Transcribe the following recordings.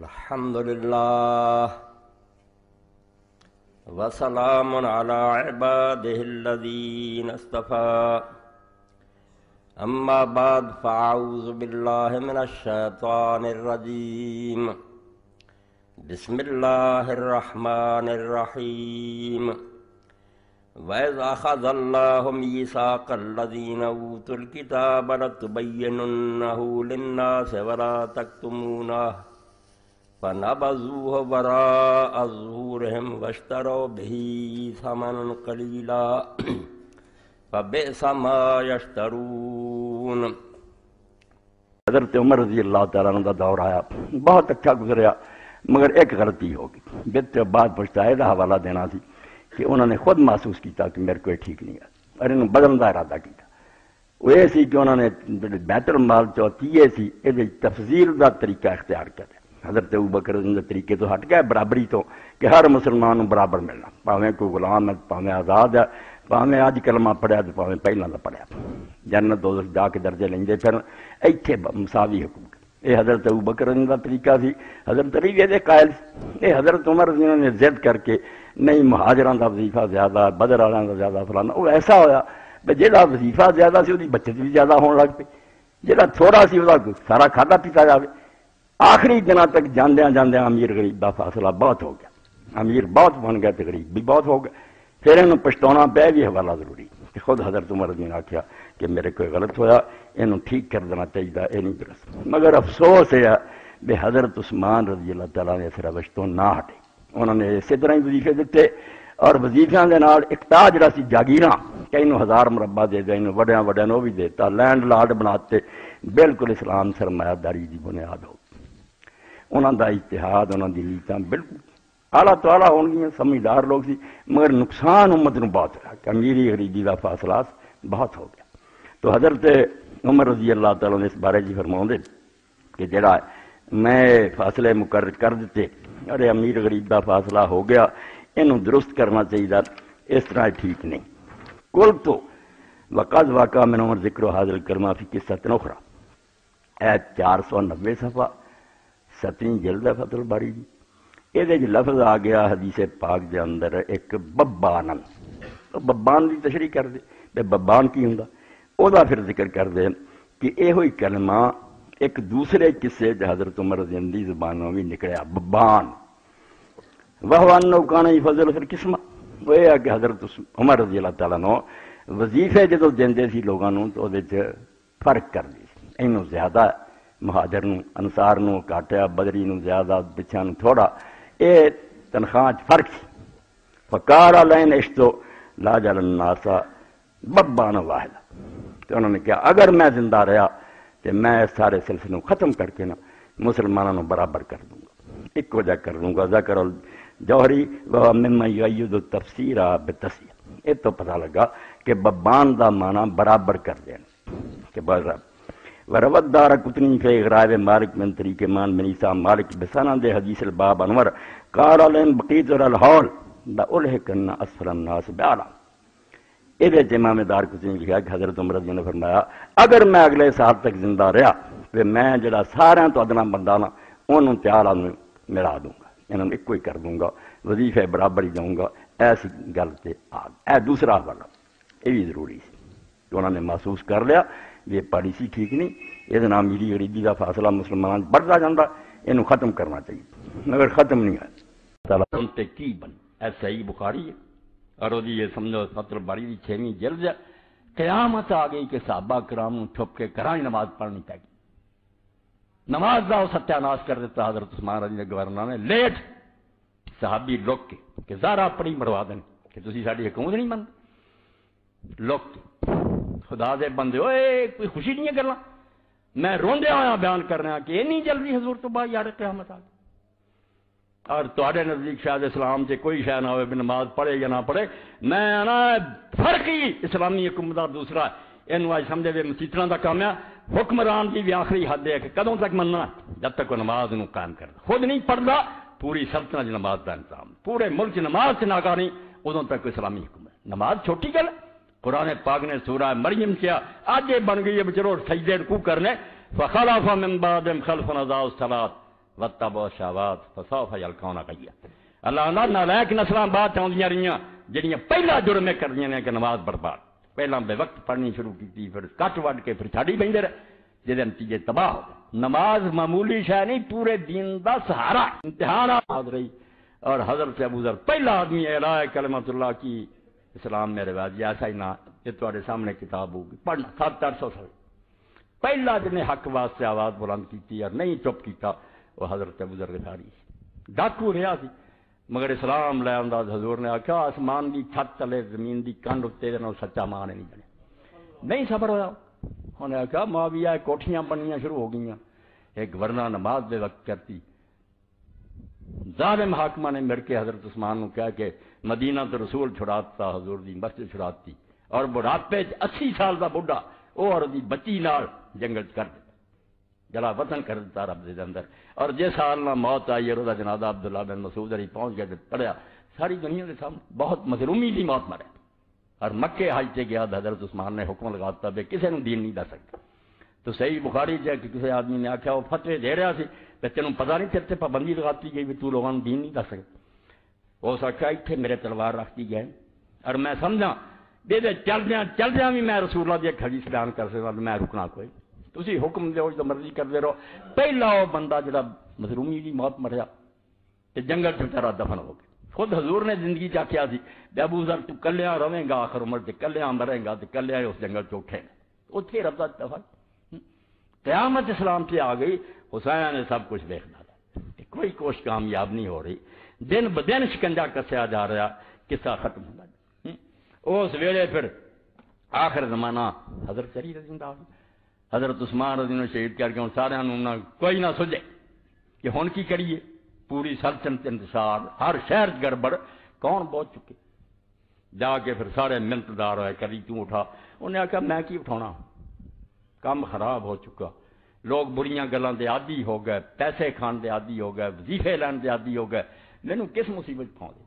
الحمد لله وسلام على عباده الذين اصطفى أما بعد فأعوذ بالله من الشيطان الرجيم بسم الله الرحمن الرحيم وَإِذْ أَخَذَ اللَّهُ مِيثَاقَ الَّذِينَ أُوتُوا الْكِتَابَ لَتُبَيِّنُنَّهُ لِلنَّاسِ وَلَا تَكْتُمُونَهُ فَنَبَذُوهُ وَرَاءَ ظُهُورِهِمْ وَاشْتَرَوْا بِهِ ثَمَنًا قَلِيلًا فَبِئْسَ مَا يَشْتَرُونَ۔ حضرت عمر رضی اللہ تعالیٰ عنہ کا دور آیا، بہت اچھا گزریا، مگر ایک غلطی ہوگی۔ بیت بعد پچھتائے کا حوالہ دینا سی کہ انہوں نے خود محسوس کیتا کہ میرے کو یہ ٹھیک نہیں ہے اور انہوں بدلنے کا ارادہ کیا۔ وہ یہ سی کہ انہوں نے بیت المال چوتیے سی یہ تفضیل کا طریقہ اختیار کیا۔ حضرت ابوبکر کے طریقے تو ہٹ گیا برابری تو کہ ہر مسلمان برابر ملنا، پاویں کوئی غلام ہے، پاویں آزاد ہے، پاویں اج کلمہ پڑھیا تو پاویں پہلا کا پڑھیا، جنت دوزخ جا کے درجے لیندے پھر ایتھے مساوی حقوق۔ یہ حضرت ابوبکر کا طریقہ سی، حضرت علی یہ قائل سی۔ یہ حضرت عمر جنہوں نے ضد کر کے نہیں مہاجران کا وظیفہ زیادہ، بدر والوں کا زیادہ فلانا، وہ ایسا ہویا کہ جہاں وظیفہ زیادہ سی وہ بچت بھی زیادہ ہونے لگ پی، جہاں تھوڑا سی وہ سارا کھادا پیتا جائے۔ آخری دنوں تک جاندیاں جاندیاں امیر غریب کا فاصلہ بہت ہو گیا، امیر بہت بن گیا تو غریب بھی بہت ہو گیا۔ پھر انہوں پچھتانا پہ بھی حوالہ ضروری کہ خود حضرت عمر نے آخیا کہ میرے کوئی غلط ہویا، یہ ٹھیک کر دینا چاہیے، یہ نہیں درست۔ مگر افسوس ہے کہ حضرت عثمان رضی اللہ تعالیٰ نے اس روش تو نہ ہٹے، انہوں نے اسی طرح ہی وظیفے دیتے اور وظیفیاں دے نال اقتا جڑا سی جاگیراں کہ انہوں 1000 مربع دے دے، انہوں وڈیاں وڈیاں نو بھی دیتا، لینڈ لارڈ بناتے۔ بالکل اسلام سرمایہ داری دی بنیاد ہو، انہوں دا اتحاد، انہوں دی نیتاں بالکل اعلیٰ تو اعلیٰ ہون گیاں، سمجھدار لوگ سی، مگر نقصان امت نو بہت ہوا کہ امیری غریبی دا فاصلہ بہت ہو گیا۔ تو حضرت عمر رضی اللہ تعالیٰ نے اس بارے جی فرماؤں دے کہ جڑا میں فاصلے مقرر کر دیتے، ارے امیر غریب دا فاصلہ ہو گیا، انہوں درست کرنا چاہیے، اس طرح ٹھیک نہیں۔ کل تو وقت واقع میں عمر ذکر و حاضر کرما فی قصۃ اخری، ایت 490 صفحہ 7ویں جلد ہے فتح الباری دی۔ یہ لفظ آ گیا حدیث پاک دے اندر ایک ببانن، ببان دی تشریح کر دے بے ببان کی ہوں، او دا پھر ذکر کر دے کہ یہ ہوئی کلمہ ایک دوسرے قصے حضرت عمر رضی اللہ زبانوں بھی نکلیا، ببان وہ انہو کانا فضل پھر قسمہ۔ وہ یہ ہے کہ حضرت عمر رضی اللہ تعالیٰ نو وظیفے جدو دیندے سی لوگاں نو تو وہ فرق کر دی، اینو زیادہ مہاجر نو انصار نو کاٹیا، بدری نو زیادہ، پچھا نو تھوڑا، یہ تنخواہ فرق سی۔ فقار علیہن اشتو لا جل الناس ببان واحد، تو انہوں نے کہا اگر میں زندہ رہا تو میں سارے سلسلوں ختم کر کے نا مسلمانوں برابر کر دوں گا، ایک وجہ کر دوں گا۔ ذکر الجوہری وہ مما یعید التفسیر بالتسیہ، یہ تو پتہ لگا کہ ببان دا معنی برابر کر دینا کہ برابر۔ وروت دار قطنی فی غرائب مالک من طریق مان بن عیسیٰ مالک بسند حدیث الباب انور قال علیہم بقیت الحول لا الحقن اسفل الناس بعلا۔ یہ امام دار قطنی لکھا کہ حضرت عمر رضی اللہ نے فرمایا اگر میں اگلے سال تک زندہ رہا تو میں جڑا سارے تو ادنا بندہ نا انہوں تیار ملا دوں گا، انہوں ایک ہی کر دوں گا، وظیفے برابر ہی دوں گا۔ ایسی گل سے اے دوسرا حوالہ یہ بھی ضروری سی کہ انہوں نے محسوس کر لیا یہ پالیسی ٹھیک نہیں، یہ نام میری غریبی کا فاصلہ مسلمان بڑھتا جاتا، یہ ختم کرنا چاہیے، مگر ختم نہیں ہے۔ کی بن اے صحیح بخاری ہے اور وہ یہ سمجھو فتح الباری کی 6ویں جلد ہے۔ قیامت آ گئی کہ صحابہ کرام چھپ کے گھراں نماز پڑھنی پہ گئی، نماز کا ستیہ ناش کر دیتا حضرت عثمان رضی اللہ گورنر نے لیٹ صحابی لوک کے کہ زارا پڑی مروا دیں کہ تسی ساری حکومت نہیں منتے، لوک کے خدا دے بندے ہوئے کوئی خوشی نہیں ہے کرنا، میں روندے آیا بیان کر رہا کہ اینی جلدی حضور تو بعد یار قیامت آ گئی اور تواڈے نزدیک شاید اسلام سے کوئی شے نہ ہوئے بھی نماز پڑھے یا نہ پڑھے، میں نا فرق ہی اسلامی حکومت دا دوسرا اینو اج سمجھے دے مسیتراں دا کام ہے۔ حکمران دی بھی آخری حد ہے کہ کدوں تک مننا جب تک وہ نماز نو قائم کردا، خود نہیں پڑھدا، پوری سلطنت نماز دا انتظام، پورے ملک نماز سے ناکار نہیں، ادوں تک اسلامی حکومت۔ نماز چھوٹی گل، قرآن پاک نے سورہ مریم کیا آج یہ بن گئی ہے بچرو سجدے رکوع کرنے، فخلف من بعدهم خلف اضاعوا الصلاۃ واتبعوا الشہوات فسوف یلقون غیا۔ اللہ نالائق نسلاں بعد آؤندیاں رہیاں جڑیاں پہلا جرم یہ کردیاں نے کہ نماز برباد، پہلا بے وقت پڑھنی شروع کی، پھر کٹ وڈ کے پھر چھاڑی پہندے رہے، جہدے نتیجے تباہ ہو گئے۔ نماز معمولی شے نہیں، پورے دین دا سہارا، امتحان آد رہی۔ اور حضرت ابو ذر پہلا آدمی اعلیٰ کلمۃ اللہ کی اسلام میں رواج ایسا ہی نہ یہ تمہارے سامنے کتاب ہوگی پڑھنا 700 سال پہلا جن نے حق واسطے آواز بلند کی اور نہیں چپ کیتا وہ حضرت ابو ذر غفاری ڈاکو رہا سی، مگر اسلام لے آندا حضور نے آخیا آسمان دی چھت تلے زمین دی کنڈ اتنے سچا ماں نے نہیں بنے، نہیں صبر ہوا، انہیں آخیا معاویہ کوٹھیاں بننیاں شروع ہو گئی، ایک ورنہ نماز بے وقت کرتی، ظالم حاکمہ نے مر کے حضرت عثمان نے کہا کہ مدینہ تو رسول چھڑاتا حضور دی مسجد چھڑاتی، اور بڑھاپے 80 سال کا بڑھا وہ اور دی بچی نال جنگل کر دیتا، جلا وطن کر دیتا رب دے اندر۔ اور جس سال نہ موت آئی اور جنازہ عبداللہ بن مسعود علی پہنچ گیا پڑھیا ساری دنیا کے سامنے بہت مظلومی دی موت مرے، اور مکے حج سے گیا حضرت عثمان نے حکم لگاتا بے کسی نے دین نہیں دس سکتا۔ تو صحیح بخاری جا کہ کسی آدمی نے آخیا وہ فتوی دے رہا سی تینوں پتہ نہیں تیرے پابندی لگاتی گئی بھی تو لوگوں نے دین نہیں دس سکتا، اس آخیا اتنے میرے تلوار رکھتی گئے اور میں سمجھا دے چلدیا بھی میں رسول اللہ دی حدیث بیان کر سکتا، میں رکنا کوئی، تسی حکم دو جو مرضی کرتے رہو۔ پہلا وہ بندہ جڑا مظلومی کی موت مریا تے جنگل چ بیچارا دفن ہو گیا۔ خود حضور نے زندگی چاہیا سی ابو ذر تو کلیا رہے گا آخر عمر تے کلیا مرے گا تے کلیا اس جنگل چوکھے اتنے رب دا دفن۔ قیامت اسلام سے آ گئی، حسین نے سب کچھ دیکھ ڈالا، کوئی کوشش کامیاب نہیں ہو رہی، دن بدن شکنجا کسیا جا رہا، قصہ ختم ہو گیا۔ اس ویلے پھر آخر زمانہ حضرت علی رضی اللہ عنہ حضرت عثمان رضی اللہ عنہ شہید کر کے ہوں سارے کوئی نہ سوچے کہ ہن کی کریے، پوری سلطنت انتشار ہر شہر گڑبڑ کون بہت چکے، جا کے پھر سارے منتدار ہوئے کری کیوں اٹھا، انہیں آخیا میں کی اٹھانا، کام خراب ہو چکا، لوگ بریاں گلاں دے عادی ہو گئے، پیسے کھان دے عادی ہو گئے، وظیفے لین دے عادی ہو گئے، مینوں کس مصیبت پاؤ دے،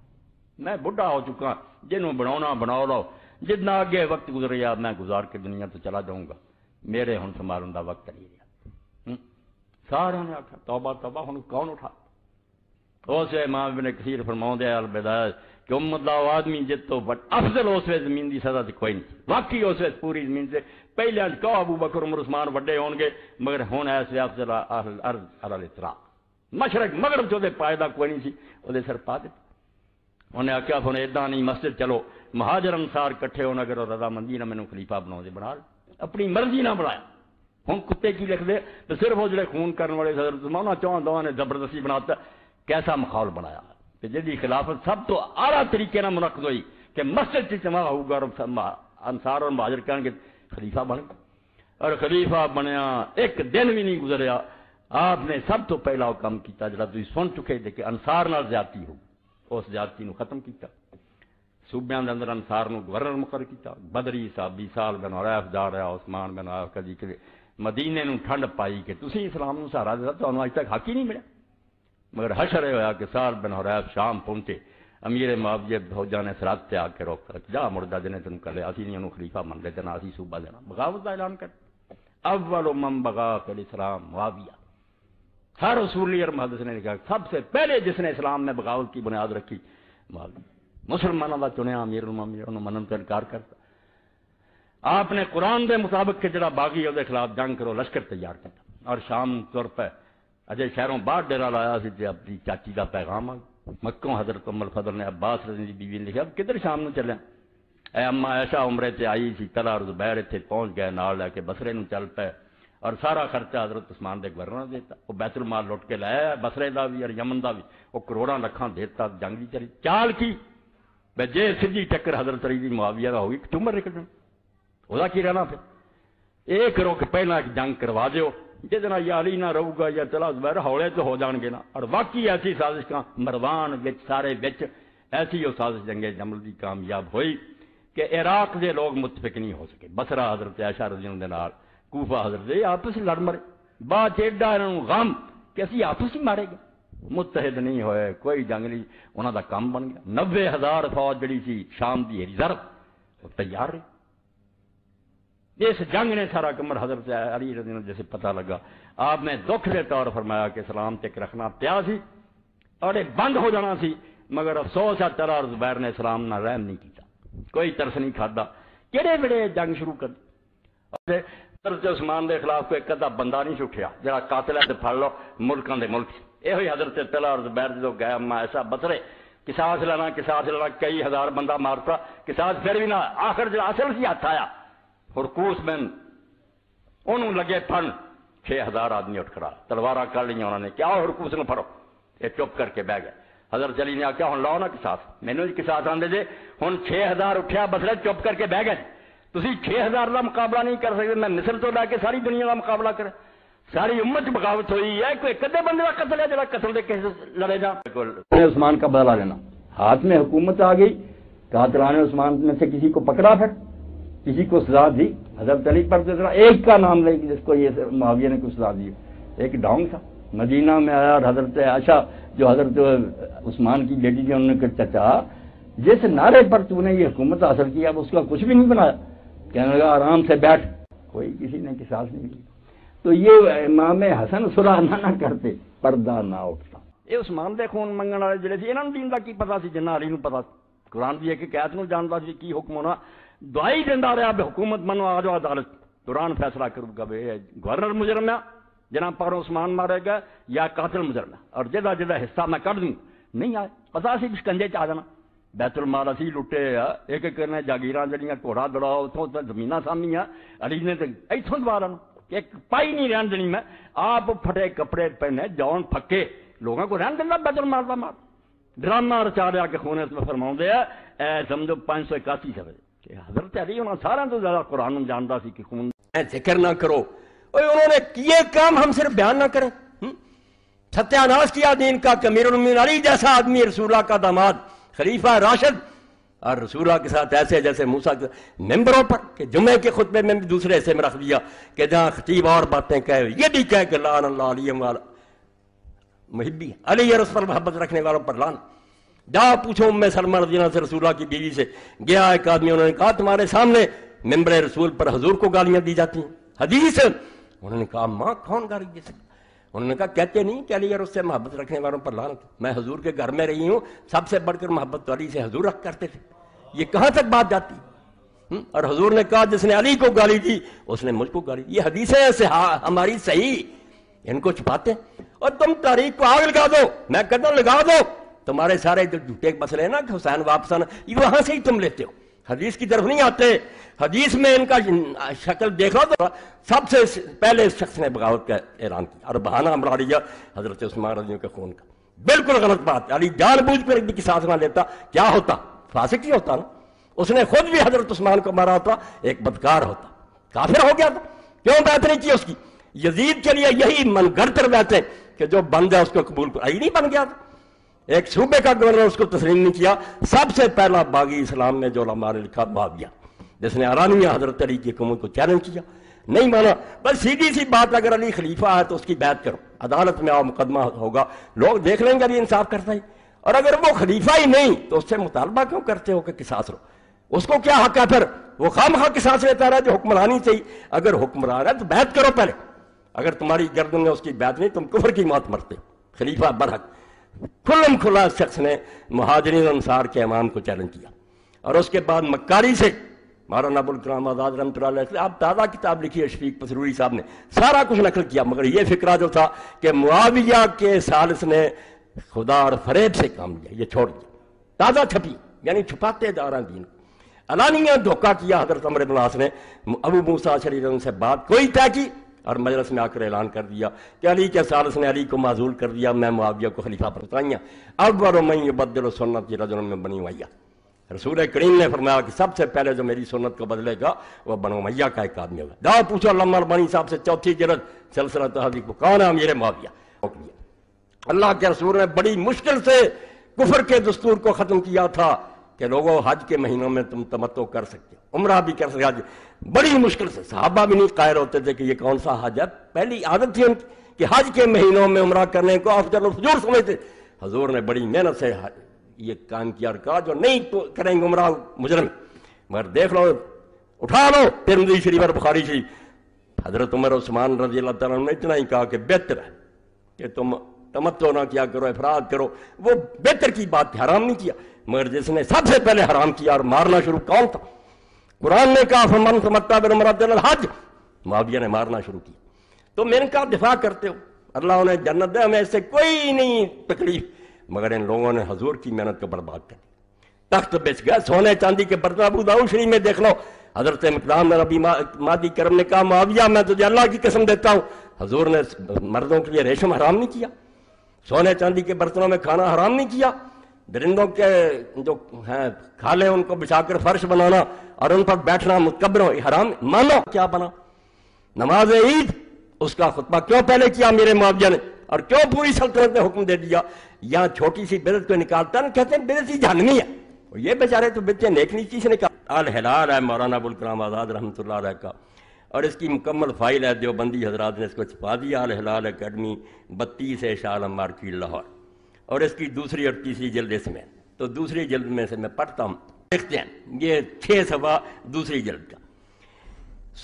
میں بڑھا ہو چکا، جنوں بناؤنا بناؤ لو، جتنا آگے وقت گزریا میں گزار کے دنیا تو چلا جاؤں گا، میرے ہن سنبھالن دا وقت نہیں رہا۔ سارے نے آخیا توبہ توبہ ہن کون اٹھا، اس امام ابن کثیر فرماؤندے البدایہ کہ امت دا آدمی جت تو افضل اس وقت زمین دی سزا تے کوئی نہیں، واقعی اس وقت پوری زمین سے پہلے کہ ابو بکر عمر عثمان وڈے ہون گے، مگر ہن ایسے افضل ارض علی الاطراق مشرق مغرب چ پائے دا کوئی نہیں سی، وہ سر پا دتا۔ انہیں آخیا ہن ادا نہیں مسجد چلو مہاجر انصار کٹھے ہونا اگر رضامندی نہ مینوں خلیفہ بناؤ دے بنا اپنی مرضی نہ بنایا، ہوں کتے کی لکھ دے تو صرف وہ جڑے خون کرنے والے حضرت عثمان چواں دواں نے زبردستی بناتا، کیسا ماحول بنایا جی خلافت سب تو اعلیٰ طریقے نہ منعقد ہوئی کہ مسجد سے جمع ہوگا اور انصار اور مہاجر کہیں گے خلیفہ بن گیا، اور خلیفہ بنیا ایک دن بھی نہیں گزریا آپ نے سب تو پہلا وہ کام کیا جڑا تھی سن چکے تھے کہ انصار نال زیادتی ہو، اس زیادتی نو ختم کیا، صوبیاں دے اندر انصار نو گورنر مقرر کیا، بدری صاحب 20 سال بن عریف جا رہا، عثمان بن عریف کدی کہ مدینے نو ٹھنڈ پائی کہ تسی اسلام نو سہارا دتا تو اج تک حق ہی نہیں ملیا، مگر حشر ہوا کہ سال بن عریف شام پہنچے، امیر معاویہ فوجاں نے سرحد تے آ کے روک کر جا مردہ جنے تن کرے اسی نہیں انہوں خلیفہ من لیتے نہ اسی صوبہ دینا، بغاوت کا اعلان کر اول من بغا فی الاسلام معاویہ، ہر اصولی اور محدث نے کہا سب سے پہلے جس نے اسلام میں بغاوت کی بنیاد رکھی معاویہ، مسلمانوں کا چنیا امیر المومنین انہوں منن تو انکار کرتا، آپ نے قرآن دے مطابق کہ جڑا باغی ہے خلاف جنگ کرو لشکر تیار کیا اور شام طور پہ اجے شہروں باہر ڈیرا لایا سی تے اپنی چاچی کا پیغام آ مکوں حضرت ام الفضل نے عباس رضی دی بیوی نے لکھا اب کدھر شام نو چلے، اے اما عائشہ عمرے تے آئی سی، طلحہ اور زبیر اتنے پہنچ گئے نال لے کے بصرے نو چل پے اور سارا خرچہ حضرت عثمان دے گورنر دیتا، وہ بیت المال لٹ کے لایا بصرے دا بھی اور یمن دا بھی، وہ کروڑاں لکھاں دیتا، جنگ دی چلی چال کی بے جے سیدھی ٹکر حضرت علی دی معاویہ دا ہوگی ٹمر نکل جانا، وہ کی رہنا پھر ایک روک پہلا ایک جنگ کروا دیو جہاں یا علی نہ رہے گا یا طلحہ زبیر ہولے تو ہو جان گے نا، اور واقعی ایسی سازش کا مروان وچ سارے وچ ایسی وہ سازش جنگ جمل دی کامیاب ہوئی کہ عراق دے لوگ متفق نہیں ہو سکے، بصرہ حضرت عائشہ رضی اللہ عنہا دے نال کوفہ حضرت یہ آپس لڑ مرے، بعد ایڈا انہوں غم کہ اسی آپس ہی مارے گے، متحد نہیں ہوئے، کوئی جنگ نہیں، انہوں دا کام بن گیا، 90,000 فوج جڑی سی شام دی ریزرو وہ تیار رہی، اس جنگ نے سارا کمر حضرت علی رضی اللہ عنہ جیسے پتہ لگا آپ نے دکھ دے طور فرمایا کہ سلام تک رکھنا پیا سی اور بند ہو جانا سی، مگر افسوس ہے طلحہ اور زبیر نے اسلام نہ رحم نہیں کیتا، کوئی ترس نہیں کھادا، کہڑے ویلے جنگ شروع کر دی۔ حضرت عثمان دے خلاف کوئی کدا بندہ نہیں اٹھیا جڑا قاتل ہے تے پھڑ لو ملکاں دے ملک، یہ ہوئی حضرت طلحہ اور زبیر جو گئے اما ایسا بسرے قصاص لینا کئی ہزار بندہ مارتا قصاص پھر بھی نہ، آخر جو اصل سی ہاتھ آیا ہرکوس بن انہوں لگے پھن 6000 آدمی اٹھ کھڑا تلوارا کر لیا انہوں نے کیا ہرکوس نو پھڑو، یہ چپ کر کے بہ گئے۔ حضرت علی نے آخیا ہوں لاؤ نا قصاص، مینوں جی قصاص آندے جے ہن 6000 اٹھیا بسرے چپ کر کے بہ گئے، تسی 6000 کا مقابلہ نہیں کر سکتے، میں مصر تو لے کے ساری دنیا کا مقابلہ کرے، ساری امت بغاوت ہوئی ہے، کوئی کدے بندے کا قتل ہے جڑا قتل دے کیس لڑے جا۔ عثمان کا بدلہ لینا، ہاتھ میں حکومت آ گئی، قاتلان عثمان میں سے کسی کو پکڑا پھر کسی کو سزا دی، حضرت علی پر ایک کا نام لے جس کو یہ معاویہ نے کچھ سزا دی، ایک ڈھونگ تھا مدینہ میں آیا اور حضرت عائشہ جو حضرت عثمان کی بیٹی تھی انہوں نے کہا چچا جس نعرے پر تو نے یہ حکومت حاصل کیا اب اس کا کچھ بھی نہیں بنایا، کہنے لگا آرام سے بیٹھ، کوئی کسی نے قصاص نہیں لی۔ تو یہ امام حسن صلح نہ کرتے پردہ نہ اٹھتا۔ یہ عثمان دے خون منگن والے جڑے سی انہاں نوں دین دا کی پتہ سی جنہ علی نوں پتہ قرآن دی ایک قید نوں جاندا سی کی حکم ہونا، دعائی دیندا رہا بے حکومت منو آ جاؤ عدالت، قرآن فیصلہ کرو گا بے گورنر مجرم ہے جناب پر عثمان مارے گا یا قاتل مجرم ہے، اور جدا جدا حصہ میں کر دوں نہیں آئے پتہ سی شکنجے چ آ جانا، بیت المال اسی لٹے ایک ایک نے جاگیراں جڑیاں گھوڑا دوڑاؤ اتوں زمیناں سامیاں، علی نے تو اتوں دوارا ایک پائی نہیں رہن دینی، میں آپ پھٹے کپڑے پہنے جان پھکے لوگوں کو رہن دینا، بیت المال کا مار ڈرامہ رچا رہا کہ خونے میں فرماؤں دے اے سمجھو 581 سے کہ حضرت علی انہوں سارا تو زیادہ قرآن جانتا سی کہ خون ذکر نہ کرو، انہوں نے کیے کام ہم صرف بیان نہ کریں، ستیہ ناش کیا دین کا کہ امیر المومنین علی جیسا آدمی رسول اللہ کا داماد خلیفہ راشد اور رسول اللہ کے ساتھ ایسے جیسے موسیٰ کے ممبروں پر کہ جمعے کے خطبے میں بھی دوسرے حصے میں رکھ دیا کہ جہاں خطیب اور باتیں کہے یہ بھی کہے کہ لعن اللہ علی والا محبی علی اور اس پر محبت رکھنے والوں پر لعن۔ جا پوچھو ام سلمہ رضی اللہ عنہا سے رسول اللہ کی بیوی سے، گیا ایک آدمی انہوں نے کہا تمہارے سامنے ممبر رسول پر حضور کو گالیاں دی جاتی ہیں حدیث، انہوں نے کہا ماں کون گالی دے سکتا، انہوں نے کہا کہتے نہیں کہ علی اور اس سے محبت رکھنے والوں پر لعنت، میں حضور کے گھر میں رہی ہوں سب سے بڑھ کر محبت علی سے حضور رکھ کرتے تھے، یہ کہاں تک بات جاتی؟ اور حضور نے کہا جس نے علی کو گالی دی اس نے مجھ کو گالی دی، یہ حدیثیں ہماری صحیح، ان کو چھپاتے اور تم تاریخ کو آگ لگا دو، میں کہتا ہوں لگا دو، تمہارے سارے جو جھوٹے مسئلے ہیں نا کہ حسین واپس آنا یہ وہاں سے ہی تم لیتے ہو، حدیث کی طرف نہیں آتے، حدیث میں ان کا شکل دیکھ لو تو سب سے پہلے اس شخص نے بغاوت کا اعلان کیا اور بہانہ بنا لیا حضرت عثمان رضی اللہ کے خون کا، بالکل غلط بات، علی جان بوجھ کر بھی قصاص نہ لیتا کیا ہوتا، فاسق ہی ہوتا نا، اس نے خود بھی حضرت عثمان کو مارا ہوتا، ایک بدکار ہوتا، کافر ہو گیا تھا، کیوں بیعت نہیں کی اس کی؟ یزید کے لیے یہی من گھڑتر بیعتیں کہ جو بند ہے اس کو قبول کر، نہیں بن گیا تھا، ایک صوبے کا گورنر اس کو تسلیم نہیں کیا، سب سے پہلا باغی اسلام میں جو علماء نے لکھا معاویہ جس نے علانیہ حضرت علی کی حکومت کو چیلنج کیا، نہیں مانا، بس سیدھی سی بات اگر علی خلیفہ ہے تو اس کی بیعت کرو، عدالت میں آؤ مقدمہ ہوگا، لوگ دیکھ لیں گے علی انصاف کرتا ہی، اور اگر وہ خلیفہ ہی نہیں تو اس سے مطالبہ کیوں کرتے ہو کہ قصاص لو، اس کو کیا حق ہے پھر، وہ خواہ قصاص لیتا رہا جو حکمرانی چاہیے، اگر حکمران ہے تو بیعت کرو پہلے، اگر تمہاری گردن میں اس کی بیعت نہیں تم کفر کی موت مرتے ہو، خلیفہ برحق کھلم کھلا شخص نے مہاجرین انصار کے امام کو چیلنج کیا، اور اس کے بعد مکاری سے مولانا ابوالکلام آزاد رحمۃ اللہ علیہ آپ تازہ کتاب لکھی ہے شفیق پسروری صاحب نے، سارا کچھ نقل کیا، مگر یہ فکرہ جو تھا کہ معاویہ کے ثالث نے خدا اور فریب سے کام لیا، یہ چھوڑ دیا، تازہ چھپی یعنی چھپاتے جا رہا دین کو، علانیہ دھوکہ کیا حضرت عمرو بن العاص نے، ابو موسیٰ اشعری رضی اللہ عنہ سے بات کوئی طے کی اور مجلس میں آ کر اعلان کر دیا کہ علی کے ثالث نے علی کو معزول کر دیا، میں معاویہ کو خلیفہ پر اترائیاں، اول من یبدل سنتی رجل من بنی امیہ، رسول کریم نے فرمایا کہ سب سے پہلے جو میری سنت کو بدلے گا وہ بنو امیہ کا ایک آدمی ہوگا، جاؤ پوچھو علامہ البانی صاحب سے چوتھی جلد سلسلہ تحذیب کو کون ہے امیر معاویہ، اللہ کے رسول نے بڑی مشکل سے کفر کے دستور کو ختم کیا تھا کہ لوگوں حج کے مہینوں میں تم تمتع کر سکتے ہو، عمرہ بھی کر سکتے، حج بڑی مشکل سے، صحابہ بھی نہیں قائل ہوتے تھے کہ یہ کون سا حج ہے، پہلی عادت تھی ان کی کہ حج کے مہینوں میں عمرہ کرنے کو افضل الفجور سمجھتے، حضور نے بڑی محنت سے یہ کام کیا اور کہا جو نہیں تو کریں گے عمرہ مجرم، مگر دیکھ لو اٹھا لو ترمذی شریف اور بخاری شریف. حضرت عمر عثمان رضی اللہ تعالیٰ عنہ نے اتنا ہی کہا کہ بہتر ہے کہ تم تمتع نہ کیا کرو، افراد کرو. وہ بہتر کی بات حرام نہیں کیا، مگر جس نے سب سے پہلے حرام کیا اور مارنا شروع کون تھا؟ قرآن نے کہا فمن تمتع بالعمرۃ الی الحج، معاویہ نے مارنا شروع کیا. تم ان کا دفاع کرتے ہو، اللہ انہیں جنت دے، ہمیں اس سے کوئی نہیں تکلیف، مگر ان لوگوں نے حضور کی محنت کو برباد کر دیا. تخت بچ گئے، سونے چاندی کے برتن. ابو داؤد شریف میں دیکھ لو، حضرت مقدام نبی مادی کرم نے کہا معاویہ میں تجھے اللہ کی قسم دیتا ہوں، حضور نے مردوں کے لیے ریشم حرام نہیں کیا، سونے چاندی کے برتنوں میں کھانا حرام نہیں کیا، درندوں کے جو ہیں کھالے ان کو بچھا کر فرش بنانا اور ان پر بیٹھنا متکبر حرام. مانو کیا بنا؟ نماز عید اس کا خطبہ کیوں پہلے کیا میرے معاویہ نے، اور کیوں پوری سلطنت نے حکم دے دیا؟ یہاں چھوٹی سی بدعت کو نکالتا نا، کہتے ہیں بدعت ہی جہنمی ہے، اور یہ بیچارے تو بدعتیں نیک نیکی سے نکال. الہلال ہے مولانا ابوالکلام آزاد رحمۃ اللہ علیہ کا، اور اس کی مکمل فائل ہے، دیوبندی حضرات نے اس کو چھپا دیا. الہلال اکیڈمی 32 شاہ عالم مارکیٹ لاہور، اور اس کی دوسری اور تیسری جلد اس میں. تو دوسری جلد میں سے میں پڑھتا ہوں، دیکھتے ہیں یہ 6 صفحہ دوسری جلد کا.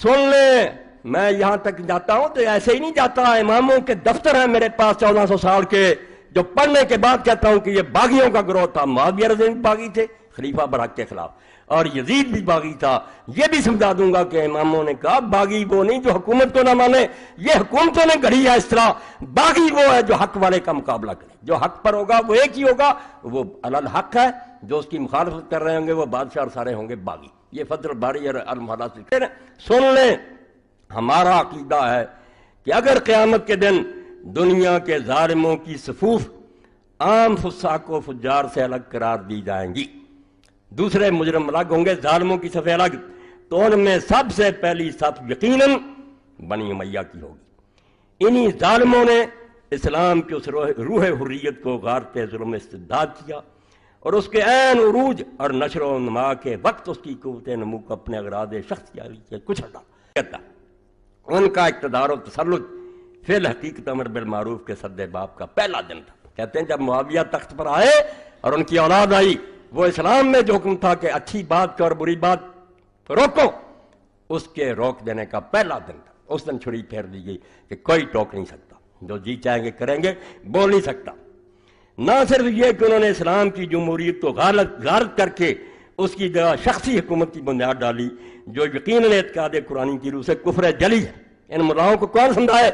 سن لیں، میں یہاں تک جاتا ہوں تو ایسے ہی نہیں جاتا. اماموں کے دفتر ہیں میرے پاس 1400 سال کے، جو پڑھنے کے بعد کہتا ہوں کہ یہ باغیوں کا گروہ تھا. معاویہ رضی اللہ عنہ باغی تھے خلیفہ برحق کے خلاف، اور یزید بھی باغی تھا. یہ بھی سمجھا دوں گا کہ اماموں نے کہا باغی وہ نہیں جو حکومت کو نہ مانے، یہ حکومتوں نے گھڑی ہے اس طرح. باغی وہ ہے جو حق والے کا مقابلہ کرے، جو حق پر ہوگا وہ ایک ہی ہوگا، وہ الحق ہے. جو اس کی مخالفت کر رہے ہوں گے وہ بادشاہ اور سارے ہوں گے باغی. یہ فضل الباری اور المحلہ سے سن لیں. ہمارا عقیدہ ہے کہ اگر قیامت کے دن دنیا کے ظالموں کی صفوف عام فساق و فجار سے الگ قرار دی جائیں گی، دوسرے مجرم الگ ہوں گے، ظالموں کی صف الگ، تو ان میں سب سے پہلی صف یقیناً بنی امیہ کی ہوگی. انہی ظالموں نے اسلام کی اس روح حریت کو غارت ظلم استبداد کیا، اور اس کے عین عروج اور نشر و نما کے وقت اس کی قوت نمو کو اپنے اغراض شخصیاتی سے کچھ ہٹا. ان کا اقتدار و تسلط فی الحقیقت امر بالمعروف کے سد باب کا پہلا دن تھا. کہتے ہیں جب معاویہ تخت پر آئے اور ان کی اولاد آئی، وہ اسلام میں جو حکم تھا کہ اچھی بات کو اور بری بات روکو، اس کے روک دینے کا پہلا دن تھا. اس دن چھری پھیر دی گئی کہ کوئی ٹوک نہیں سکتا، جو جی چاہیں گے کریں گے، بول نہیں سکتا. نہ صرف یہ کہ انہوں نے اسلام کی جمہوریت کو غارت کر کے اس کی جگہ شخصی حکومت کی بنیاد ڈالی، جو یقیناً اعتقاد قرآن کی روح سے کفر جلی ہے. ان ملاؤں کو کون سمجھائے؟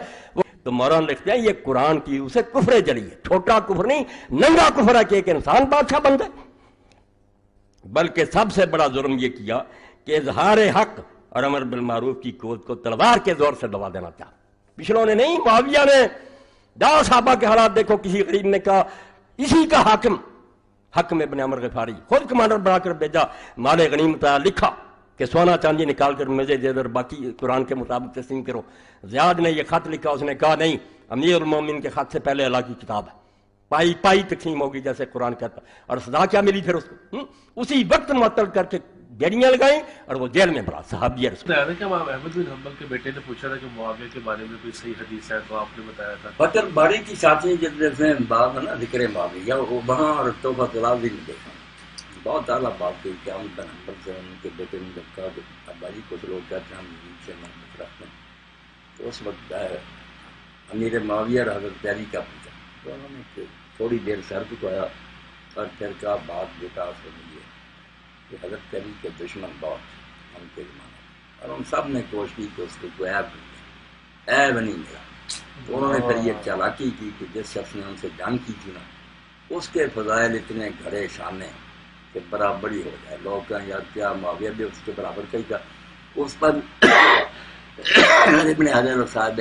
تو مولانا لکھتے ہیں یہ قرآن کی روح سے کفر جلی ہے. چھوٹا کفر نہیں، ننگا کفر ہے کہ ایک انسان بادشاہ بن جائے. بلکہ سب سے بڑا ظلم یہ کیا کہ اظہار حق اور امر بالمعروف کی قوت کو تلوار کے زور سے دبا دینا چاہا. پچھلوں نے نہیں، معاویہ نے. جاؤ صحابہ کے حالات دیکھو. کسی غریب نے کہا اسی کا حاکم حکم ابن عمر غفاری خود کمانڈر بنا کر بھیجا، مال غنیمت لکھا کہ سونا چاندی نکال کر مجھے دے در، باقی قرآن کے مطابق تسلیم کرو. زیاد نے یہ خط لکھا، اس نے کہا نہیں، امیر المومنین کے خط سے پہلے اللہ کی کتاب ہے، پائی پائی تقسیم ہوگی جیسے قرآن کہتا. اور سزا کیا ملی پھر اس کو؟ اسی وقت معطل کر کے گیڑیاں لگائیں اور وہ جیل میں بھرا. صحابی رسول کہ امام احمد بن حنبل کے بیٹے نے پوچھا تھا کہ معاویہ کے بارے میں کوئی صحیح حدیث ہے، تو آپ نے بتایا تھا فتح الباری کی ساتویں جلد میں باب ہے نا ذکر معاویہ، وہاں اور توبہ طلاق بھی نہیں دیکھا. بہت اعلیٰ بات کی کہ احمد بن حنبل سے ان کے بیٹے نے جب کہا کہ ابا جی کچھ لوگ کہتے ہیں ہم سے محبت رکھتے ہیں، تو اس وقت امیر معاویہ اور حضرت پیاری کا پوچھا، تو انہوں نے تھوڑی دیر سر جھکایا اور پھر کہا بات بیٹا سے ملی ہے کہ حضرت پیاری کے دشمن بہت ان کے زمانے، اور ان سب نے کوشش کی کہ اس کو کوئی عیب نہیں، عیب نہیں ملا. تو انہوں نے پھر یہ چالاکی کی کہ جس شخص نے ان سے جنگ کی تھی نا، اس کے فضائل اتنے گھڑے شانے کہ برابری ہو جائے. لوگ کہیں یار کیا معاویہ بھی اس کے برابر کا ہی تھا. اس پر ابن حجر صاحب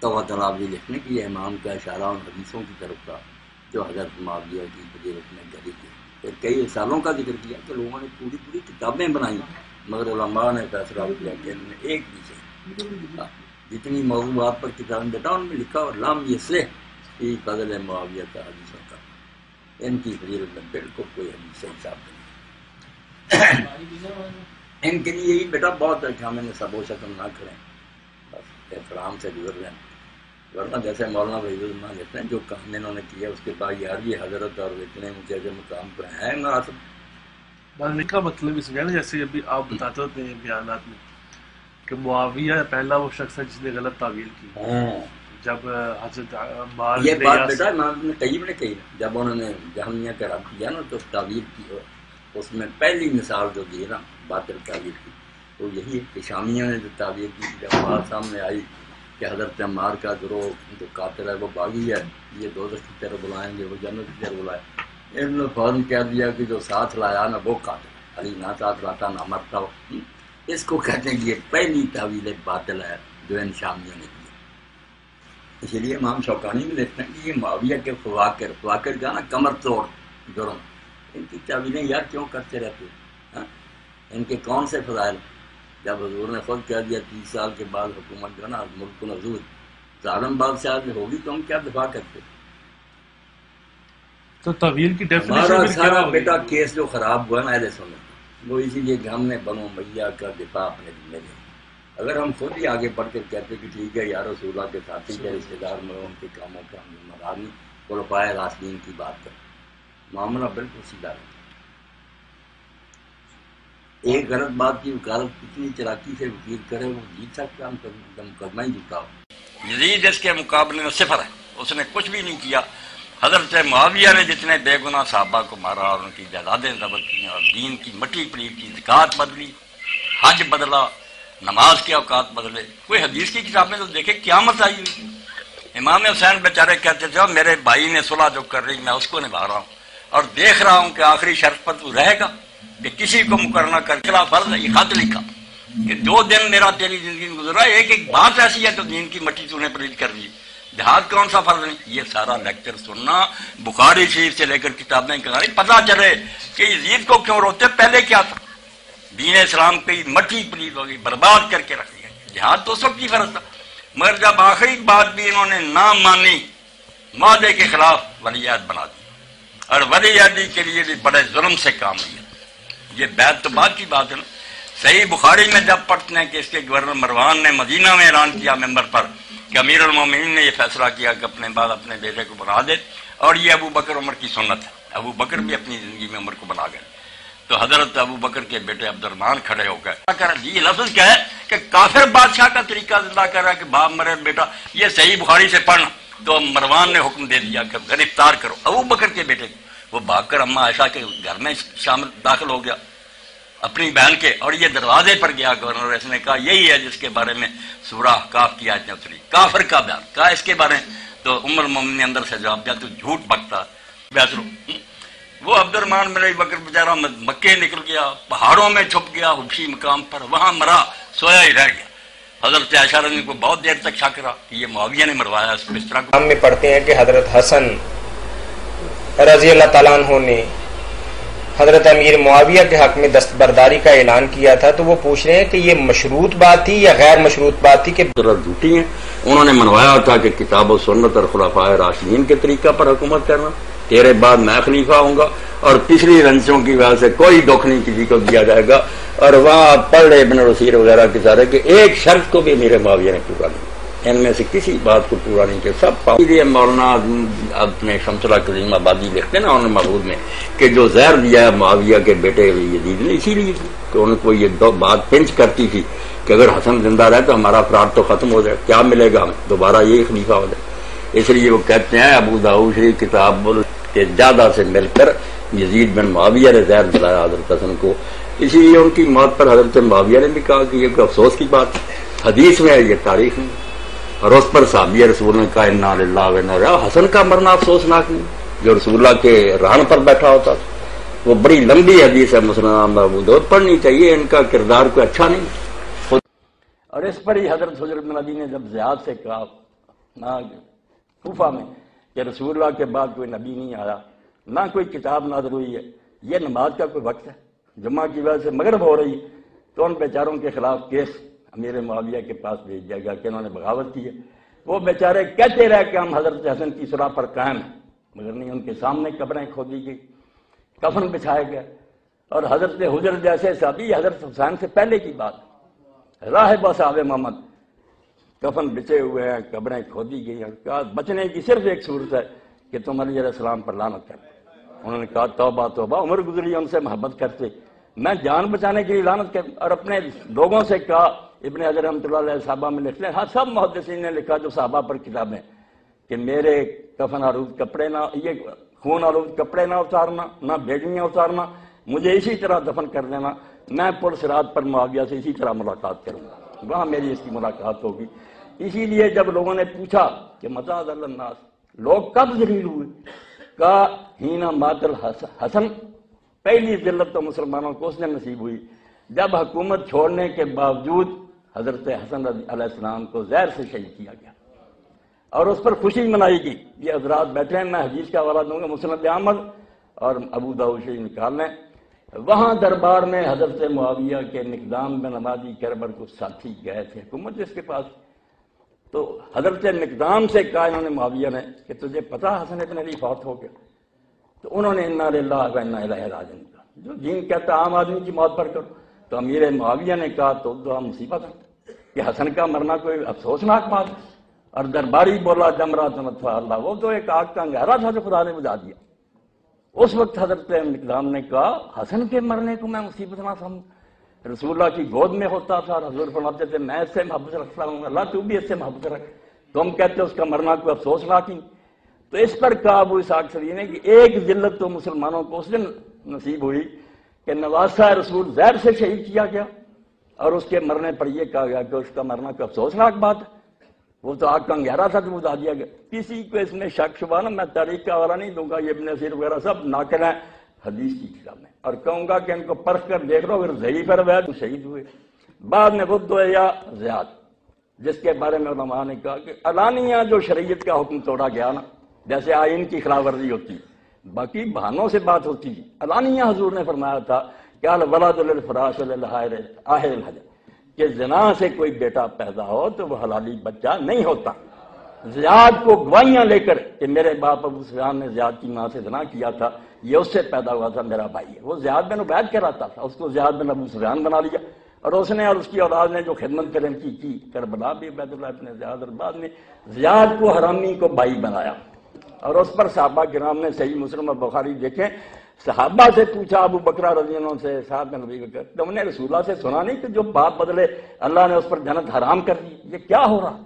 توبہ طلاق بھی لکھنے کی یہ امام کا اشارہ ان حدیثوں کی طرف تھا جو حضرت معاویہ کی فضیلت میں جاری کی. پھر کئی رسالوں کا ذکر کیا کہ لوگوں نے پوری کتابیں بنائی، مگر علماء نے فیصلہ کیا کہ ان میں ایک بھی سے جتنی موضوعات پر کتابیں بیٹا ان میں لکھا اور لام یہ سے فی فضل معاویہ کا حدیثوں کا، ان کی فضیلت میں بالکل کوئی حدیث حساب نہیں. ان کے لیے یہی بیٹا بہت اچھا، میں نے سب و شکم نہ کریں، بس احترام سے گزر رہے ہیں. ورنہ جیسے مولانا وحید الرحمن کہتے ہیں جو کام انہوں نے کیا اس کے بعد یار یہ حضرت اور اتنے اونچے مقام پر ہیں مناسب، کا مطلب اس میں نا جیسے ابھی آپ بتاتے ہوتے ہیں بیانات میں کہ معاویہ پہلا وہ شخص ہے جس نے غلط تعویل کی جب حضرت عمار یہ بن بات یاسر بیٹا امام ابن قیم نے کہی جب انہوں نے جہمیہ کا رد کیا نا تو تعویل کی اس میں پہلی مثال جو دی نا باطل تعویل کی وہ یہی ہے کہ شامیہ نے جو تعویل کی جب بات سامنے آئی کہ حضرت عمار کا گروہ جو قاتل ہے وہ باغی ہے یہ دوزخ کی طرف بلائیں گے وہ جنت کی طرف بلائیں انہوں نے فوراً کہہ دیا کہ جو ساتھ لایا نا وہ قاتل علی نہ ساتھ لاتا نہ مرتا ہو اس کو کہتے ہیں کہ یہ پہلی تعویل باطل ہے جو ان شامیوں نے کی اسی لیے امام شوکانی بھی لکھتے ہیں کہ یہ معاویہ کے فواکر کا نا کمر توڑ جرم ان کی تعویلیں یار کیوں کرتے رہتے ہیں ان کے کون سے فضائل جب حضور نے خود کہہ دیا 30 سال کے بعد حکومت جو ہے نا ملک نزول ظالم بادشاہ جو ہوگی تو ہم کیا دفاع کرتے تو طویل کی ہمارا ڈیفینیشن سارا بیٹا کیس جو خراب ہوا نا اہل سنت وہ اسی لیے کہ ہم نے بنو امیہ کا دفاع اپنے ذمہ لیا اگر ہم خود ہی آگے بڑھ کر کہتے کہ ٹھیک ہے یا رسول اللہ کے ساتھی کے رشتے دار میں ان کے کاموں کا ہم ذمہ دار نہیں خلفائے راشدین کی بات کریں معاملہ بالکل سیدھا ہے ایک غلط بات کی وکالت کتنی چلاکی سے وکیل کرے وہ جیت سکتا ہم مقدمہ ہی جیتا ہو یزید اس کے مقابلے میں صفر ہے اس نے کچھ بھی نہیں کیا حضرت معاویہ نے جتنے بے گناہ صحابہ کو مارا اور ان کی جائیدادیں ضبط کی اور دین کی مٹی پلیٹ کی زکوٰۃ بدلی حج بدلا نماز کے اوقات بدلے کوئی حدیث کی کتاب میں تو دیکھے قیامت آئی ہوئی امام حسین بیچارے کہتے تھے میرے بھائی نے صلح جو کر رہی میں اس کو نبھا رہا ہوں اور دیکھ رہا ہوں کہ آخری شرط پر تو رہے گا کہ کسی کو مقررہ کر خلاف فرض ہے یہ خط لکھا کہ 2 دن میرا تیری زندگی میں گزرا ایک بات ایسی ہے تو دین کی مٹی تو نے پلیٹ کر دی جہاد کون سا فرض نہیں یہ سارا لیکچر سننا بخاری شریف سے لے کر کتابیں کہانی پتہ چلے کہ یزید کو کیوں روتے پہلے کیا تھا دین اسلام کی مٹی پلیت ہوگی برباد کر کے رکھ دیا جہاد تو سب کی فرض تھا مگر جب آخری بات بھی انہوں نے نہ مانی معاہدے کے خلاف ولی عہد بنا دی اور ولی عہدی کے لیے بھی بڑے ظلم سے کام لیا یہ بیعت تو بعد کی بات ہے نا صحیح بخاری میں جب پڑھتے ہیں کہ اس کے گورنر مروان نے مدینہ میں اعلان کیا ممبر پر کہ امیر المومنین نے یہ فیصلہ کیا کہ اپنے بعد اپنے بیٹے کو بنا دے اور یہ ابو بکر عمر کی سنت ہے ابو بکر بھی اپنی زندگی میں عمر کو بنا گئے تو حضرت ابو بکر کے بیٹے عبد الرحمن کھڑے ہو گئے یہ لفظ کیا ہے کہ کافر بادشاہ کا طریقہ زندہ کر رہا ہے کہ باپ مرے بیٹا یہ صحیح بخاری سے پڑھنا تو مروان نے حکم دے دیا کہ گرفتار کرو ابو بکر کے بیٹے کو وہ بھاگ کر اما عائشہ کے گھر میں شامل داخل ہو گیا اپنی بہن کے اور یہ دروازے پر گیا گورنر اس نے کہا یہی ہے جس کے بارے میں سورہ کاف کی آیتیں اتری کافر کا بیان کہا اس کے بارے میں تو ام المومنین نے اندر سے جواب دیا تو جھوٹ بکتا بیعت وہ عبد الرحمن بن ابی بکر بیچارہ مکے نکل گیا پہاڑوں میں چھپ گیا حبشی مقام پر وہاں مرا سویا ہی رہ گیا حضرت عائشہ رضی اللہ عنہا کو بہت دیر تک شک رہا کہ یہ معاویہ نے مروایا اس بستر کو ہم میں پڑھتے ہیں کہ حضرت حسن رضی اللہ تعالیٰ عنہ نے حضرت امیر معاویہ کے حق میں دستبرداری کا اعلان کیا تھا تو وہ پوچھ رہے ہیں کہ یہ مشروط بات تھی یا غیر مشروط بات تھی کہ جھوٹی ہیں انہوں نے منوایا تھا کہ کتاب و سنت اور خلفائے راشدین کے طریقہ پر حکومت کرنا تیرے بعد میں خلیفہ ہوں گا اور پچھلی رنجوں کی وجہ سے کوئی دکھ نہیں کسی کو دیا جائے گا اور وہاں پڑھ رہے ابن رسیر وغیرہ کے سارے کہ ایک شرط کو بھی میرے معاویہ نے پورا نہیں ان میں سے کسی بات کو پورا نہیں کیا سب مولانا اپنے شمس اللہ کظیم آبادی لکھتے ہیں نا انہوں نے محبوب میں کہ جو زہر دیا ہے معاویہ کے بیٹے یزید نے اسی لیے کہ ان کو یہ دو بات پنچ کرتی تھی کہ اگر حسن زندہ رہے تو ہمارا افراد تو ختم ہو جائے کیا ملے گا ہمیں دوبارہ یہی خلیفہ ہو جائے اس لیے وہ کہتے ہیں ابو داؤد شریف کتاب کے زیادہ سے مل کر یزید بن معاویہ نے زہر دلایا حضرت حسن کو اسی لیے ان کی موت پر حضرت معاویہ نے بھی کہا کہ یہ کوئی افسوس کی بات حدیث میں ہے یہ تاریخ میں اور اس پر صحابی رسول نے کہا انا للہ و انا الیہ حسن کا مرنا افسوسناک نہیں جو رسول اللہ کے رہن پر بیٹھا ہوتا تھا وہ بڑی لمبی حدیث ہے مسلم ابو داؤد پڑھنی چاہیے ان کا کردار کوئی اچھا نہیں اور اس پر ہی حضرت حجر بن علی نے جب زیاد سے کہا کوفہ میں کہ رسول اللہ کے بعد کوئی نبی نہیں آیا نہ کوئی کتاب نازل ہوئی ہے یہ نماز کا کوئی وقت ہے جمعہ کی وجہ سے مغرب ہو رہی تو ان بیچاروں کے خلاف کیس امیر معاویہ کے پاس بھیج دیا گیا کہ انہوں نے بغاوت کی ہے وہ بیچارے کہتے رہے کہ ہم حضرت حسن کی صلح پر قائم ہیں مگر نہیں ان کے سامنے قبریں کھودی گئی کفن بچھایا گیا اور حضرت حجر جیسے صحابی حضرت حسین سے پہلے کی بات راہب صاحب محمد کفن بچے ہوئے ہیں قبریں کھودی گئی ہیں بچنے کی صرف ایک صورت ہے کہ تم علیہ السلام پر لعنت کرو انہوں نے کہا توبہ توبہ، عمر گزری ان سے محبت کرتے، میں جان بچانے کے لیے لعنت کر، اور اپنے لوگوں سے کہا، ابن حجر رحمۃ اللہ علیہ صحابہ میں لکھ لیں، ہاں سب محدثین نے لکھا جو صحابہ پر کتابیں، کہ میرے کفن آلود کپڑے نہ، یہ خون آلود کپڑے نہ اتارنا، نہ بیڑیاں اتارنا، مجھے اسی طرح دفن کر دینا، میں پل صراط پر معاویہ سے اسی طرح ملاقات کروں گا، وہاں میری اس کی ملاقات ہوگی۔ اسی لیے جب لوگوں نے پوچھا کہ متى ذل الناس، لوگ کب ذلیل ہوئے، کہا ہینا مات الحسن، پہلی ذلت تو مسلمانوں کو اس نے نصیب ہوئی جب حکومت چھوڑنے کے باوجود حضرت حسن علیہ السلام کو زہر سے شہید کیا گیا اور اس پر خوشی منائی گئی۔ یہ حضرات بیٹھے ہیں، میں حدیث کا حوالہ دوں گا، مسند احمد اور ابو داؤد شریف نکال لیں۔ وہاں دربار میں حضرت معاویہ کے مقدام بن عمادی کربر کو ساتھی گئے تھے حکومت جس کے پاس، تو حضرت مقدام سے کہا انہوں نے معاویہ نے کہ تجھے پتا حسن ابن علی فوت ہو گیا؟ تو انہوں نے انا للہ و انا الیہ راجعون کہا، جو دین کہتا عام آدمی کی موت پر کرو۔ تو امیر معاویہ نے کہا تو دعا مصیبت ہے کہ حسن کا مرنا کوئی افسوسناک بات ہے، اور درباری بولا جمرات نطفا اللہ، وہ تو ایک آگ کا انگارہ تھا جو خدا نے بجھا دیا۔ اس وقت حضرت مقدام نے کہا حسن کے مرنے کو میں مصیبت نہ سمجھوں، رسول اللہ کی گود میں ہوتا تھا اور حضور فرماتے تھے میں اس سے محبت رکھتا ہوں، اللہ تو بھی اس سے محبت رکھ، تم کہتے اس کا مرنا کوئی افسوسناک ہی۔ تو اس پر کہا ابو اسحاق سری نے کہ ایک ذلت تو مسلمانوں کو اس دن نصیب ہوئی کہ نواسہ رسول زہر سے شہید کیا گیا، اور اس کے مرنے پر یہ کہا گیا کہ اس کا مرنا کوئی افسوسناک بات ہے، وہ تو آگ کا انگارہ تھا تو بتا دیا گیا۔ کسی کو اس میں شک شبہ نہ، میں تاریخ کا حوالہ نہیں دوں گا، یہ ابن اسیر وغیرہ سب ناقل ہیں حدیث کی کتاب میں، اور کہوں گا کہ ان کو پرکھ کر دیکھ لو، اگر ضعیف روایت تو شہید ہوئے۔ بعد میں بدھ یا زیاد، جس کے بارے میں علماء نے کہا کہ علانیہ جو شریعت کا حکم توڑا گیا نا، جیسے آئین کی خلاف ورزی ہوتی، باقی بہانوں سے بات ہوتی تھی، علانیہ حضور نے فرمایا تھا کہ الولد للفراش للحائر آہر الحجر، کہ زنا سے کوئی بیٹا پیدا ہو تو وہ حلالی بچہ نہیں ہوتا۔ زیاد کو گواہیاں لے کر کہ میرے باپ ابو سفیان نے زیاد کی ماں سے زنا کیا تھا، یہ اس سے پیدا ہوا تھا، میرا بھائی ہے، وہ زیاد بن عبید کہلاتا تھا، اس کو زیاد بن ابو سفیان بنا لیا، اور اس نے اور اس کی اولاد نے جو خدمت کرم کی کربلا بھی عبید اللہ ابن زیاد، اور بعد میں زیاد کو حرامی کو بھائی بنایا، اور اس پر صحابہ کرام نے صحیح مسلم اور بخاری دیکھیں، صحابہ سے پوچھا ابو بکر رضی اللہ عنہ سے، صاحب نبی بکر تم نے رسول اللہ سے سنا نہیں کہ جو باپ بدلے اللہ نے اس پر جنت حرام کر دی، یہ کیا ہو رہا؟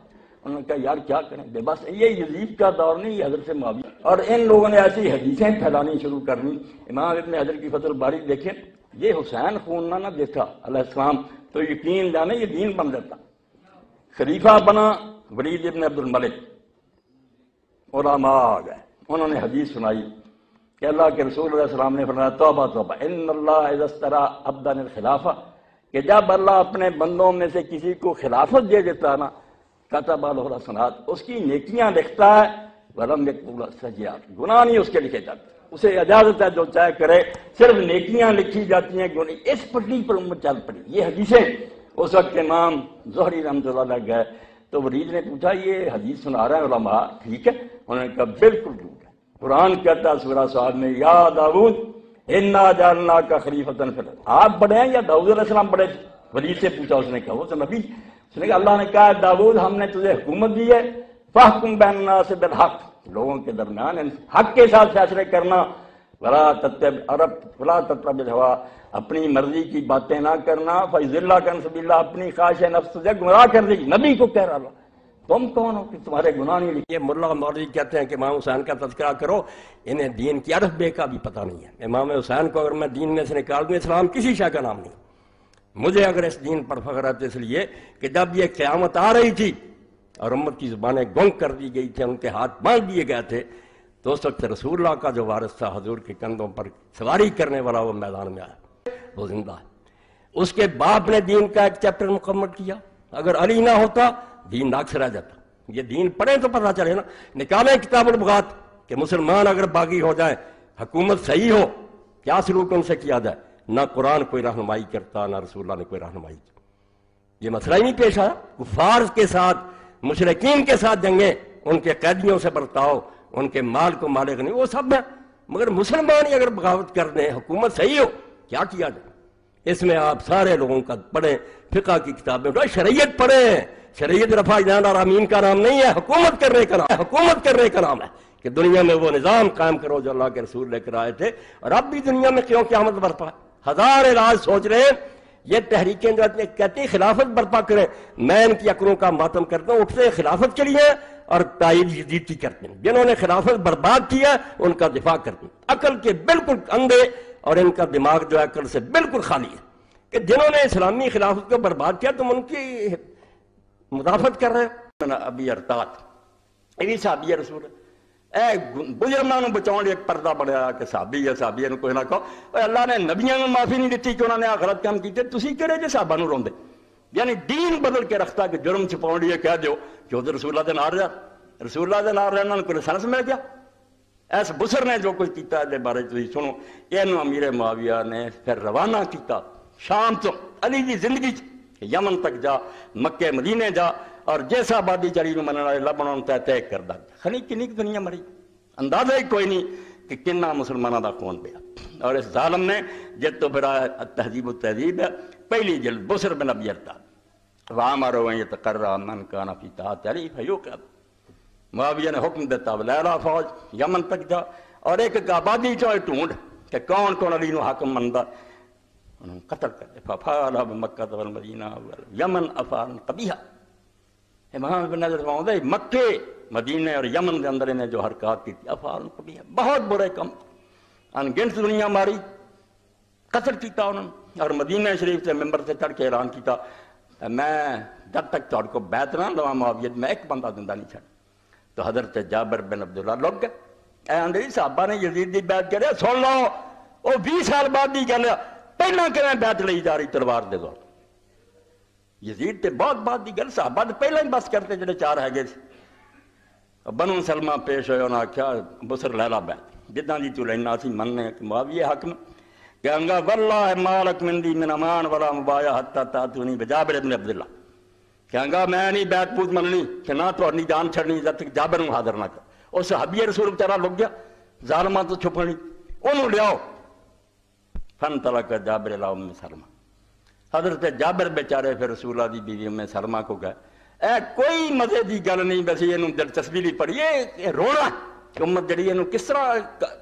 انہوں نے کہا یار کیا کریں، بے بس یہ یزید کا دور نہیں، یہ حضرت معاویہ، اور ان لوگوں نے ایسی حدیثیں پھیلانی شروع کرنی۔ امام ابن حجر کی فتح الباری دیکھیں، یہ حسین خون نہ دیکھا علیہ السلام تو یقین جانے یہ دین بن جاتا۔ خلیفہ بنا ولید ابن عبد الملک، علماء آ گئے، انہوں نے حدیث سنائی کہ اللہ کے رسول علیہ السلام نے فرمایا توبہ توبہ ان اللہ اذا استرا عبدا الخلافہ، کہ جب اللہ اپنے بندوں میں سے کسی کو خلافت دے دیتا ہے نا، کتب له الحسنات، اس کی نیکیاں لکھتا ہے، ولم یکتب له السیئات، گناہ نہیں اس کے لکھے جاتے، اسے اجازت ہے جو چاہے کرے، صرف نیکیاں لکھی جاتی ہیں، گناہ اس پٹی پر امت چل پڑی۔ یہ حدیثیں اس وقت امام زہری رحمۃ اللہ علیہ گئے تو ولید نے پوچھا یہ حدیث سنا رہے ہیں علماء ٹھیک ہے؟ انہوں نے کہا بالکل ٹھیک ہے، قرآن کہتا ہے سورہ صاد میں یا داؤد انا جعلناک خلیفۃ فی الارض، آپ بڑے ہیں یا داؤد علیہ السلام بڑے تھے؟ ولید سے پوچھا، اس نے کہا وہ تو نبی، اس نے کہا اللہ نے کہا داؤد ہم نے تجھے حکومت دی ہے، فاحکم بین الناس بالحق، لوگوں کے درمیان حق کے ساتھ فیصلے کرنا، ولا تتبع الہویٰ، اپنی مرضی کی باتیں نہ کرنا، فیضلک عن سبیل اللہ، اپنی خواہش نفس تجھے گمراہ کر دے گی۔ نبی کو کہہ رہا اللہ، تم کون ہو کہ تمہارے گناہ نہیں لکھے؟ یہ ملا مولوی کہتے ہیں کہ امام حسین کا تذکرہ کرو، انہیں دین کی الف بے کا بھی پتہ نہیں ہے۔ امام حسین کو اگر میں دین میں سے نکال دوں، اسلام کسی شے کا نام نہیں۔ مجھے اگر اس دین پر فخر ہے تو اس لیے کہ جب یہ قیامت آ رہی تھی اور امت کی زبانیں گنگ کر دی گئی تھیں، ان کے ہاتھ باندھ دیے گئے تھے، تو اس وقت رسول اللہ کا جو وارث تھا، حضور کے کندھوں پر سواری کرنے والا، وہ میدان میں آیا، وہ زندہ ہے۔ اس کے باپ نے دین کا ایک چیپٹر مکمل کیا، اگر علی نہ ہوتا دین ناقص رہ جاتا۔ یہ دین پڑھیں تو پتہ چلے نا، نکالیں کتاب البغات کہ مسلمان اگر باغی ہو جائیں، حکومت صحیح ہو، کیا سلوک ان سے کیا جائے؟ نہ قرآن کوئی رہنمائی کرتا، نہ رسول اللہ نے کوئی رہنمائی کی۔ یہ مسئلہ ہی نہیں پیش آیا۔ کفار کے ساتھ، مشرکین کے ساتھ جنگیں، ان کے قیدیوں سے برتاؤ، ان کے مال کو مال غنی، وہ سب ہے، مگر مسلمان ہی اگر بغاوت کر دیں، حکومت صحیح ہو، کیا کیا جائے؟ اس میں آپ سارے لوگوں کا پڑھیں، فقہ کی کتابیں پڑھیں، شریعت پڑھیں۔ شریعت رفع جان اور امین کا نام نہیں ہے، حکومت کرنے کا نام ہے، حکومت کرنے کا نام ہے۔ کہ دنیا میں وہ نظام قائم کرو جو اللہ کے رسول لے کر آئے تھے، اور اب بھی دنیا میں کیوں قیامت برپا ہے؟ ہزار راز سوچ رہے ہیں یہ تحریکیں جو کہتی ہیں خلافت برپا کریں، میں ان کی عقلوں کا ماتم کرتا ہوں، اٹھتے خلافت کے لیے اور تائید یزید کی کرتے ہیں۔ جنہوں نے خلافت برباد کیا ان کا دفاع کرتے ہیں، عقل کے بالکل اندھے، اور ان کا دماغ جو ہے عقل سے بالکل خالی ہے، کہ جنہوں نے اسلامی خلافت کو برباد کیا تم ان کی مدافعت کر رہے ہیں۔ ابی ارتاد یہ بھی صحابی رسول اے بزرگاں نوں بچاؤن ایک پردہ بنایا کہ صحابی ہے، صحابی نوں کوئی نہ کہو۔ اوے اللہ نے نبیاں نوں معافی نہیں دتی کہ انہوں نے غلط کام کیتے، تسی کہڑے جے صحابہ نوں روندے؟ یعنی دین بدل کے رکھتا کہ جرم چھپاؤن لیے کہہ دیو کہ ادھر رسول اللہ دے نال رہا، رسول اللہ دے نال رہنا کوئی لائسنس مل گیا۔ اس بسر نے جو کچھ کیتا ہے بارے تسی سنو، اینو امیر معاویہ نے پھر روانہ کیتا شام تو علی دی زندگی یمن تک جا، مکہ مدینے جا، اور جیسا آبادی چڑی منع والے لبنان طے کر دا خنی کنی دنیا مری، اندازہ ہی کوئی نہیں کہ کنا مسلمانوں دا خون پیا۔ اور اس ظالم نے جت تو پھر تہذیب و تہذیب ہے پہلی جلد بسر بن ابی ارتاد وامروا ان يتقرى من كان في طاعة علی فيوقظ۔ معاویہ نے حکم دیتا لیلا فوج یمن تک جا اور ایک آبادی چوئے ڈھونڈ کہ کون کون علی نو حاکم مندا، انہوں قتل کر دے۔ ففعل بمکہ والمدینہ یمن افعالا قبیحا۔ امام بن نظر فرماؤں دے مکے مدینہ اور یمن دے اندر نے جو حرکات کی افعال قبیحا، بہت برے کم، ان گنت دنیا ماری، قتل کیتا انہوں نے، اور مدینہ شریف سے ممبر سے چڑھ کے اعلان کیتا میں جب تک تھوڑے کو بیعت نہ لواں معاویہ میں ایک بندہ زندہ نہیں چھڑ۔ تو حضرت جابر بن عبداللہ لوگ گئے، اے اندری صحابہ نے یزید دی بیعت کرے، سن لو وہ 20 سال بعد دی گل ہے، پہلا کیویں بیعت لئی جا رہی تلوار دے دور، یزید تے بہت بعد دی گل، صحابہ تے پہلا ہی بس کرتے جڑے چار ہے گئے سی۔ بنو سلمہ پیش ہوئے، انہاں آکھیا بسر لیلا بیعت جداں دی تو لینا سی مننے کہ معاویہ حکم کہیں گا واللہ مالک من دی من امان ولا مبایا حتی تاتونی بجابر بن عبداللہ، کہیں گا میں نہیں بیعت پوت مننی کہ نہ تو اپنی جان چھڑنی جب تک جابر نوں حاضر نہ کر۔ اس صحابی رسول بیچارہ لگ گیا ظالماں تو چھپنی، انہوں لیاؤ فن طلق جابر الی ام سلمہ۔ حضرت جابر بیچارے پھر رسول اللہ دی بیوی ام سلمہ کو گئے، اے کوئی مزے دی گل نہیں، بس یہ دلچسپی نہیں پڑی، یہ رونا کہ امت جڑی ہے کس طرح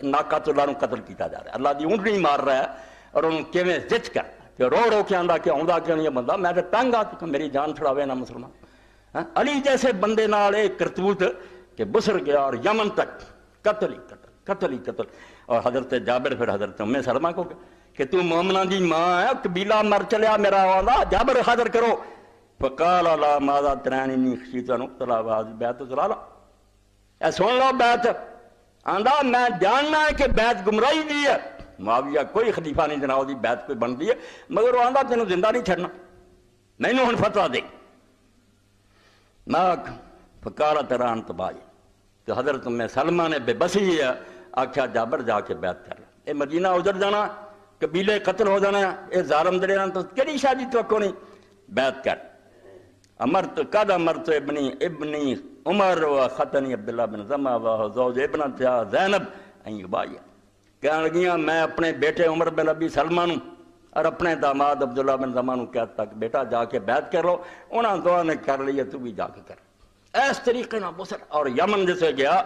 ناقات اللہ نو قتل کیتا جا رہا ہے، اللہ دی اونٹنی مار رہا ہے، اور انہوں کیویں زچ کر کہ رو رو کے آندا کہ آندا کیوں نہیں بندہ، میں تے تنگ آ کہ میری جان چھڑاوے نہ مسلمان۔ علی جیسے بندے نال ایک کرتوت کہ بسر گیا اور یمن تک قتل ہی قتل، قتل ہی قتل۔ اور حضرت جابر پھر حضرت ام سلمہ کو کہ تو مومنہ دی ماں ہے، قبیلہ مر چلیا میرا والا، جابر حاضر کرو۔ فقال لا ماذا تراننی خشیت ان اقتل واذ بیعت ضلالہ، اے سن لو بیعت، آندا میں جاننا ہے کہ بیعت گمراہی دی ہے، معاویہ کوئی خلیفہ نہیں جناب دی بیعت کوئی بن دی ہے، مگر وہ آندا تینوں زندہ نہیں چھڑنا، مینوں ہن فتویٰ دے۔ ناک فقال ترى انت بائی، تو حضرت ام سلمہ نے بے بسی ہے آکھیا جابر جا کے بیعت کر، اے مدینہ اجڑ جانا، قبیلے قتل ہو جانا، اے ظالم دلے تو کیڑی شادی توقع نہیں، بیعت کر۔ امرت قد امرت ابنی عمر و خطنی عبداللہ بن زمہ و زوج ابنت زینب این یبایع، کہنے لگیاں میں اپنے بیٹے عمر بن ابی سلمہ نوں اور اپنے داماد عبداللہ بن زمہ نوں کہتا کہ بیٹا جا کے بیعت کر لو، انہاں دعا نے کر لی ہے تو بھی جا کے کر۔ اس طریقے نہ بسر، اور یمن جسے گیا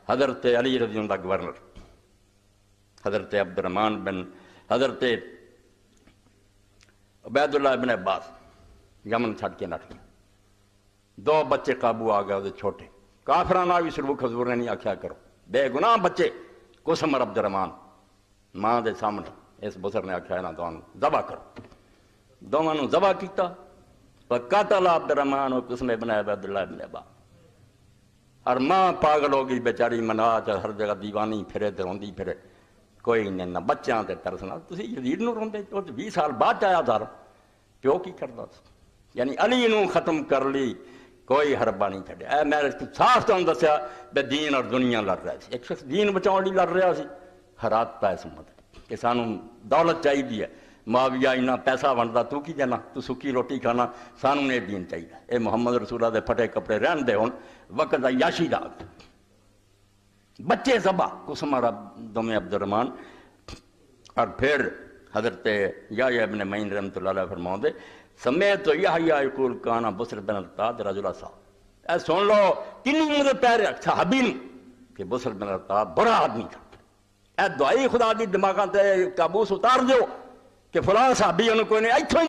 حضرت علی رضی اللہ گورنر، حضرت عبد الرحمن بن حضرت عبید اللہ بن عباس یمن چھڑ کے نٹ گیا، دو بچے قابو آ گئے چھوٹے، کافرانہ بھی سلوک حضور نے نہیں آکھیا کرو، بے گناہ بچے، قسم عبد الرحمن ماں دے سامنے، اس بسر نے آکھیا نہ دونوں ذبح کرو، دونوں نے ذبح کیتا، فقتل عبد الرحمن و قسم ابن عبید اللہ بن عباس۔ اور ماں پاگل ہو گئی بیچاری، منا ہر جگہ دیوانی پھرے تے روندی پھرے، کوئی نہیں نہ بچیاں تے ترسنا، تسی یزید نوں روندے، 20 سال بعد آیا دار پیو کی کردا، یعنی علی نوں ختم کر لی، کوئی حربہ نہیں چھڈیا۔ اے میں صاف توں دسیا بے دین اور دنیا لڑ رہا سی، ایک شخص دین بچاؤ لی لڑ رہا سی، حرات پا اس امت کہ سانوں دولت چاہیے ہے، معاویہ اتنا پیسہ بنتا تو کی دینا، تو سکی روٹی کھانا، سانوں نے دین چاہیے، اے محمد رسول اللہ دے پھٹے کپڑے رہن دے ہون، وقت عیاشی دا بچے ذبح، قسم دم عبد الرحمن۔ اور پھر حضرت یحییٰ ابن معین رحمۃ اللہ علیہ فرماؤں دے سمیت یحییٰ یقول کانا بسر بن ارتاد رجل صاحب، اے سن لو کنی عمر پیر صحابی نوں کہ بسر بن عطاب بڑا آدمی تھا، اے دعائی خدا دی دماغاں تے قابوس اتار دیو کہ فلاں صحابی انہوں کوئی نہیں اتھوں